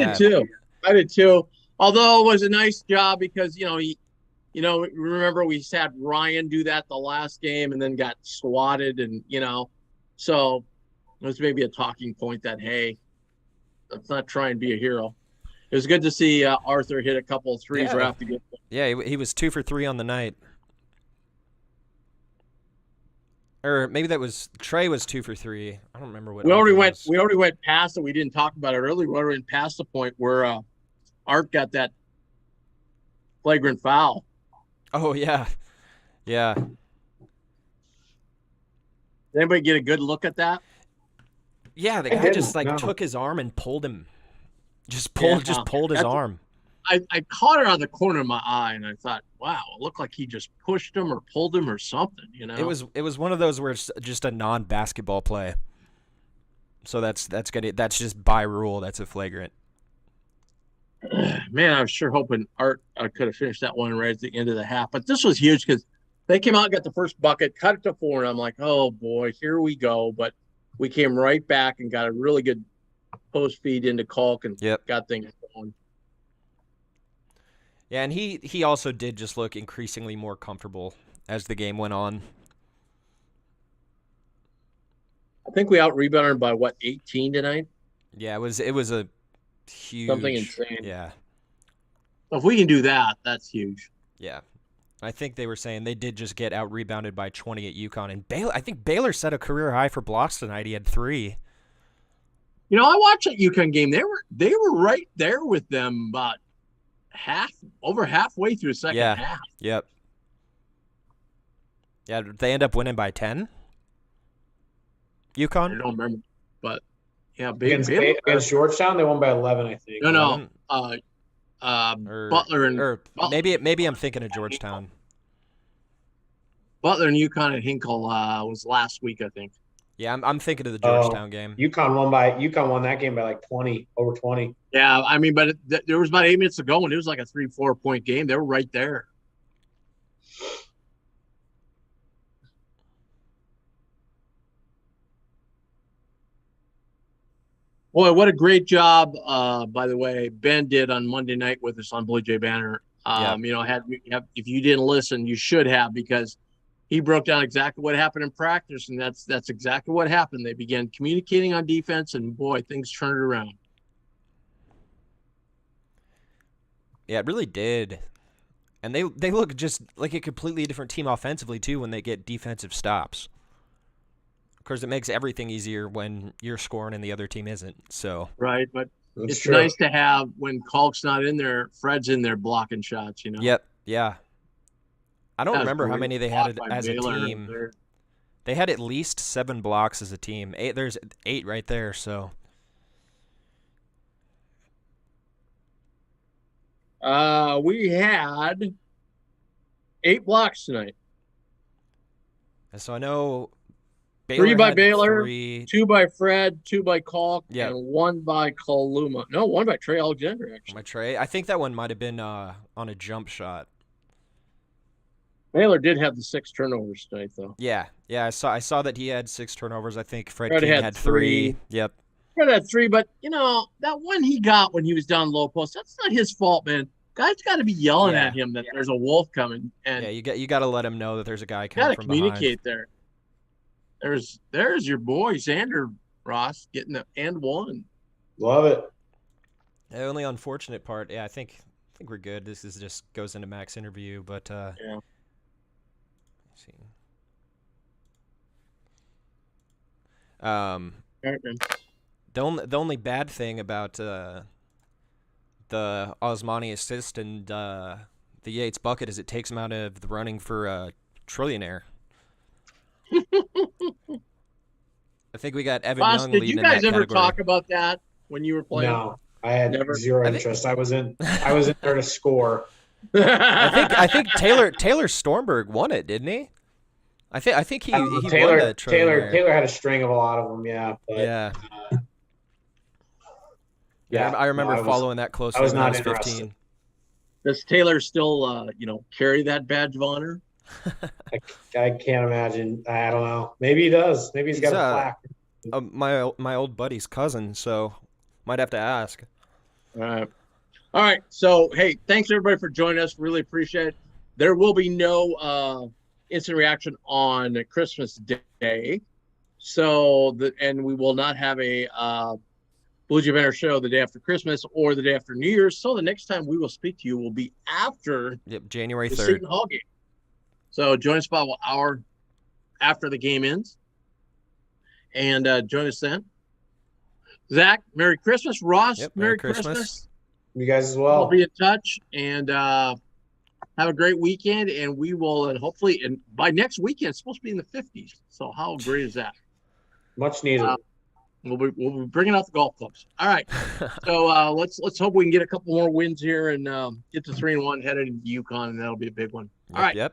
did too. Although it was a nice job because remember we had Ryan do that the last game and then got swatted, and so it was maybe a talking point that, hey, let's not try and be a hero. It was good to see Arthur hit a couple of threes right after getting. Yeah, he was 2 for 3 on the night. Or maybe that was Trey was 2 for 3. I don't remember what. We already went past it. We didn't talk about it earlier. We already went past the point where Art got that flagrant foul. Oh yeah. Did anybody get a good look at that? Yeah, the guy just took his arm and pulled him. Just pulled his arm. I caught it on the corner of my eye, and I thought, wow, it looked like he just pushed him or pulled him or something, It was one of those where it's just a non-basketball play. So that's good. That's just by rule. That's a flagrant. Man, I was sure hoping Art could have finished that one right at the end of the half. But this was huge because they came out and got the first bucket, cut it to 4, and I'm like, oh, boy, here we go. But we came right back and got a really good post feed into Kalk and got things going. Yeah, and he also did just look increasingly more comfortable as the game went on. I think we out-rebounded by, 18 tonight? Yeah, it was a huge... Something insane. Yeah. Well, if we can do that, that's huge. Yeah. I think they were saying they did just get out-rebounded by 20 at UConn. And I think Baylor set a career high for blocks tonight. He had 3. I watched that UConn game. They were right there with them about over halfway through the second half. Yep. Yeah, they end up winning by 10? UConn? I don't remember. But, yeah. Against Georgetown, they won by 11, I think. No. Butler and maybe I'm thinking of Georgetown. Butler and UConn and Hinkle was last week, I think. Yeah, I'm thinking of the Georgetown game. UConn won that game by 20, over 20. Yeah, I mean, but there was about 8 minutes to go, and it was like a 3-4 point game. They were right there. Boy, what a great job, by the way, Ben did on Monday night with us on Bluejay Banter. If you didn't listen, you should have, because he broke down exactly what happened in practice, and that's exactly what happened. They began communicating on defense, and boy, things turned around. Yeah, it really did. And they look just like a completely different team offensively, too, when they get defensive stops. Of course, it makes everything easier when you're scoring and the other team isn't. So right, but it's nice to have when Kalk's not in there, Fred's in there blocking shots, Yep, yeah. I don't remember how many they had as a team. They had at least 7 blocks as a team. There's 8 right there, so We had 8 blocks tonight. And so I know Baylor 3 by had Baylor, 3. 2 by Fred, 2 by Kalk, Yeah. and 1 by Kaluma. No, 1 by Trey Alexander, actually. My Trey. I think that one might have been on a jump shot. Baylor did have the 6 turnovers tonight, though. Yeah. I saw that he had 6 turnovers. I think Fred Fred King had had 3. 3. Yep. Fred had 3, but, that one he got when he was down low post, that's not his fault, man. Guys got to be yelling at him that there's a wolf coming. And you got to let him know that there's a guy coming got to from communicate behind. there. There's your boy, Xander Ross, getting the and one. Love it. The only unfortunate part, I think we're good. This is just goes into Mac's interview, but Yeah. let's see. Um, All right, man. the only bad thing about the Osmani assist and the Yates bucket is it takes him out of the running for a trillionaire. I think we got Evan Boss, Young did leading you in that guys ever category. talk about that when you were playing? No, I had Never. zero interest. I was in there to score. I think Taylor Stormberg won it, didn't he? I think he won the trillionaire. Taylor had a string of a lot of them. Yeah. But, Yeah. Yeah. I remember following that closely when I was 15. Does Taylor still, carry that badge of honor? I can't imagine. I don't know. Maybe he does. Maybe he's got a plaque. My old buddy's cousin, so might have to ask. All right. So, hey, thanks everybody for joining us. Really appreciate it. There will be no instant reaction on Christmas Day. So, and we will not have a Bluejay Banter show the day after Christmas or the day after New Year's. So the next time we will speak to you will be after January the 3rd. Seton Hall game. So join us about an hour after the game ends. And join us then. Zach, Merry Christmas. Ross, Merry Christmas. You guys as well. We'll be in touch and have a great weekend. And we will hopefully, and by next weekend, it's supposed to be in the 50s. So how great is that? Much needed. We'll be bringing out the golf clubs. All right. So let's hope we can get a couple more wins here and get to 3-1 headed into UConn, and that'll be a big one. All right. Yep.